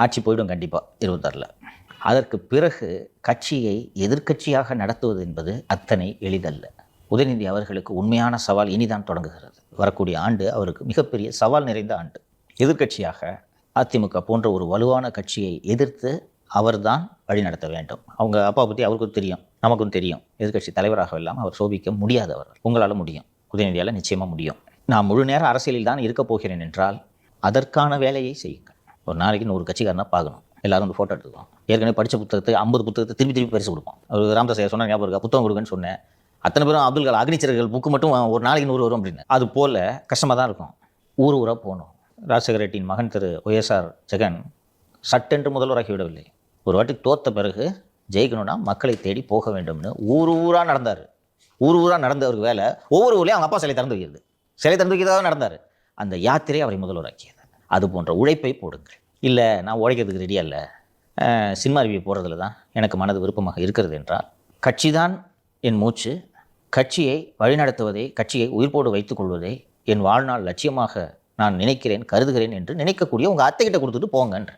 ஆட்சி போய்டும் கண்டிப்பாக 26ல். அதற்கு பிறகு கட்சியை எதிர்க்கட்சியாக நடத்துவது என்பது அத்தனை எளிதல்ல. உதயநிதி அவர்களுக்கு உண்மையான சவால் இனிதான் தொடங்குகிறது. வரக்கூடிய ஆண்டு அவருக்கு மிகப்பெரிய சவால் நிறைந்த ஆண்டு. எதிர்க்கட்சியாக அதிமுக போன்ற ஒரு வலுவான கட்சியை எதிர்த்து அவர்தான் வழிநடத்த வேண்டும். அவங்க அப்பா பற்றி அவருக்கும் தெரியும், நமக்கும் தெரியும். எதிர்க்கட்சி தலைவராக இல்லாமல் அவர் சோபிக்க முடியாதவர். உங்களால் முடியும், உதயநிதியால் நிச்சயமாக முடியும். நான் முழு நேரம் அரசியலில் தான் இருக்கப் போகிறேன் என்றால் அதற்கான வேலையை செய்யுங்கள். ஒரு நாளைக்கு 100 கட்சிக்காரனா பார்க்கணும். எல்லாரும் வந்து ஃபோட்டோ எடுத்துக்குவோம். ஏற்கனவே படித்த புத்தகத்தை 50 புத்தகத்தை திருப்பி பரிசு கொடுப்போம். அவர் ராமதாஸ் ஐயா சொன்ன ஞாபகம் இருக்கா? புத்தகம் கொடுங்கன்னு சொன்னேன். அத்தனை பேரும் அப்துல் கலாம் அக்னிச்சிறகுகள் புக்கு மட்டும் ஒரு நாளைக்கு 100 வரும் அப்படின்னு. அது போல் கஷ்டமாக தான் இருக்கும். ஊராக போகணும். ராஜசேகர ரெட்டியின் மகன் திரு ஒய்எஸ்ஆர் ஜெகன் சட்டென்று முதல்வராகிவிடவில்லை. ஒரு வாட்டி தோத்த பிறகு ஜெயிக்கணும்னா மக்களை தேடி போக வேண்டும்னு ஊராக நடந்தார். ஊராக நடந்தவருக்கு வேலை ஒவ்வொரு ஊர்லேயும் அவங்க அப்பா சிலை திறந்து வைக்கிறது. சிலை திறந்து வைக்கிறதாக நடந்தார். அந்த யாத்திரை அவரை முதல்வராக்கியது. அது போன்ற உழைப்பை போடுங்கள். இல்லை நான் உழைக்கிறதுக்கு ரெடியாக இல்லை, சினிமா ரிவ்யூ போடுறதுல தான் எனக்கு மனது விருப்பமாக இருக்கிறது என்றால், கட்சி தான் என் மூச்சு, கட்சியை வழிநடத்துவதை, கட்சியை உயிர்ப்போடு வைத்துக் கொள்வதை என் வாழ்நாள் லட்சியமாக நான் நினைக்கிறேன், கருதுகிறேன் என்று நினைக்கக்கூடிய உங்கள் அத்தைக்கிட்ட கொடுத்துட்டு போங்கன்ற.